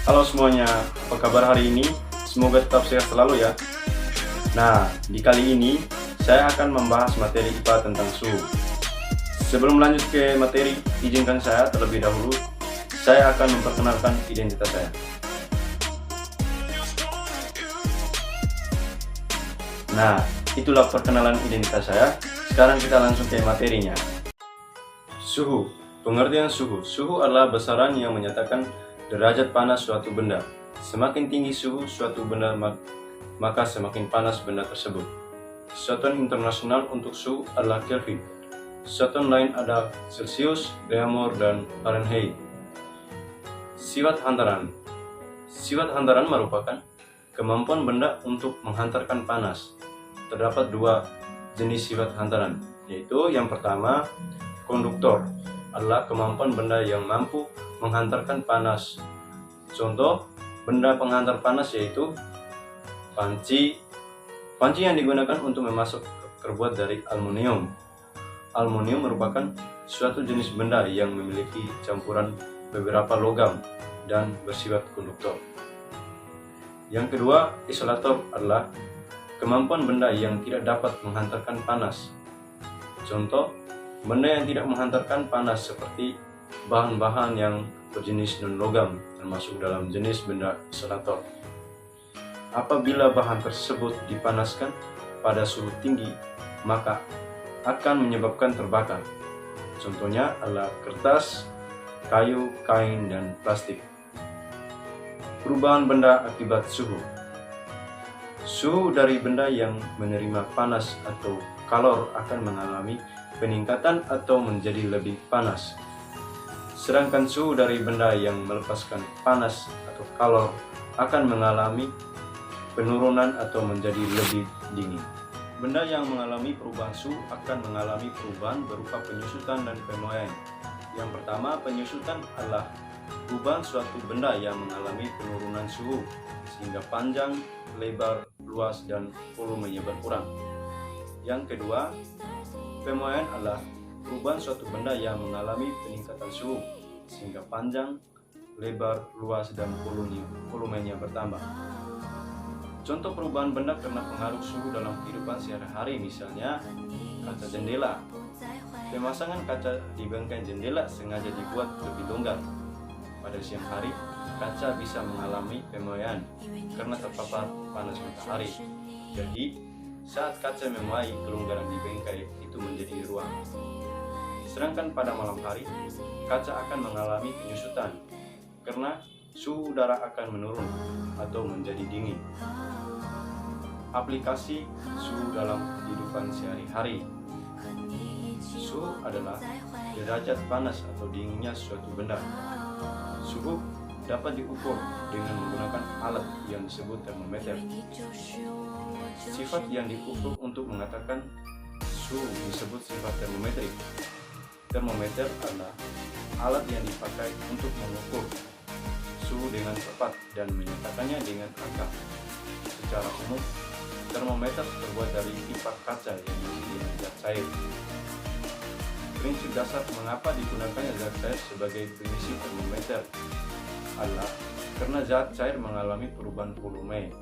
Halo semuanya, apa kabar hari ini? Semoga tetap sehat selalu ya. Nah, di kali ini saya akan membahas materi IPA tentang suhu. Sebelum lanjut ke materi, izinkan saya terlebih dahulu, saya akan memperkenalkan identitas saya. Nah, itulah perkenalan identitas saya. Sekarang kita langsung ke materinya. Suhu. Pengertian suhu. Suhu adalah besaran yang menyatakan derajat panas suatu benda. Semakin tinggi suhu suatu benda, maka semakin panas benda tersebut. Satuan internasional untuk suhu adalah Kelvin. Satuan lain ada Celsius, Reaumur, dan Fahrenheit. Sifat hantaran. Sifat hantaran merupakan kemampuan benda untuk menghantarkan panas. Terdapat dua jenis sifat hantaran, yaitu yang pertama, konduktor adalah kemampuan benda yang mampu menghantarkan panas. Contoh benda penghantar panas yaitu panci. Panci yang digunakan untuk memasak terbuat dari aluminium. Aluminium merupakan suatu jenis benda yang memiliki campuran beberapa logam dan bersifat konduktor. Yang kedua, isolator adalah kemampuan benda yang tidak dapat menghantarkan panas. Contoh benda yang tidak menghantarkan panas seperti bahan-bahan yang berjenis non-logam termasuk dalam jenis benda isolator. Apabila bahan tersebut dipanaskan pada suhu tinggi, maka akan menyebabkan terbakar. Contohnya adalah kertas, kayu, kain, dan plastik. Perubahan benda akibat suhu. Suhu dari benda yang menerima panas atau kalor akan mengalami peningkatan atau menjadi lebih panas. Sedangkan suhu dari benda yang melepaskan panas atau kalor akan mengalami penurunan atau menjadi lebih dingin. Benda yang mengalami perubahan suhu akan mengalami perubahan berupa penyusutan dan pemuaian. Yang pertama, penyusutan adalah perubahan suatu benda yang mengalami penurunan suhu sehingga panjang, lebar, luas, dan volumenya berkurang. Yang kedua, pemuaian adalah perubahan suatu benda yang mengalami peningkatan suhu sehingga panjang, lebar, luas, dan volumenya bertambah. Contoh perubahan benda karena pengaruh suhu dalam kehidupan sehari-hari, misalnya kaca jendela. Pemasangan kaca di bangkai jendela sengaja dibuat lebih longgar. Pada siang hari, kaca bisa mengalami pemuaian karena terpapar panas matahari. Jadi, saat kaca memuai, kelonggaran di bangkai itu menjadi ruang. Sedangkan pada malam hari, kaca akan mengalami penyusutan karena suhu udara akan menurun atau menjadi dingin. Aplikasi suhu dalam kehidupan sehari-hari. Suhu adalah derajat panas atau dinginnya suatu benda. Suhu dapat diukur dengan menggunakan alat yang disebut termometer. Sifat yang diukur untuk mengatakan suhu disebut sifat termometrik. Termometer adalah alat yang dipakai untuk mengukur suhu dengan tepat dan menyatakannya dengan angka. Secara umum, termometer terbuat dari pipa kaca yang diisi dengan zat cair. Prinsip dasar mengapa digunakannya zat cair sebagai pengisi termometer adalah karena zat cair mengalami perubahan volume.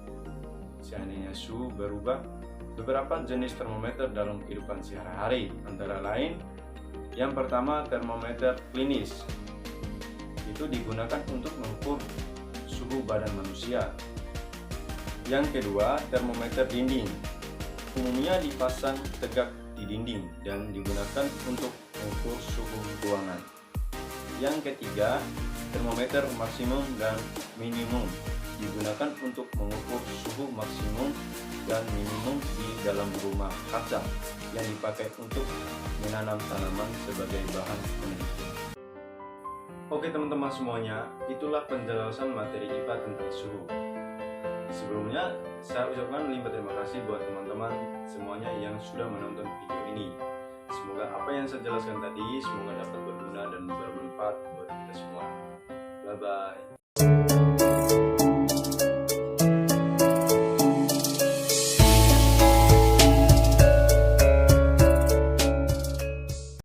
Seandainya suhu berubah, beberapa jenis termometer dalam kehidupan sehari-hari, antara lain yang pertama, termometer klinis. Itu digunakan untuk mengukur suhu badan manusia. Yang kedua, termometer dinding. Umumnya dipasang tegak di dinding dan digunakan untuk mengukur suhu ruangan. Yang ketiga, termometer maksimum dan minimum. Digunakan untuk mengukur suhu maksimum dan minimum di dalam rumah kaca yang dipakai untuk menanam tanaman sebagai bahan penelitian. Oke teman-teman semuanya, itulah penjelasan materi IPA tentang suhu. Sebelumnya, saya ucapkan limpah terima kasih buat teman-teman semuanya yang sudah menonton video ini. Semoga apa yang saya jelaskan tadi semoga dapat berguna dan bermanfaat buat kita semua. Bye-bye.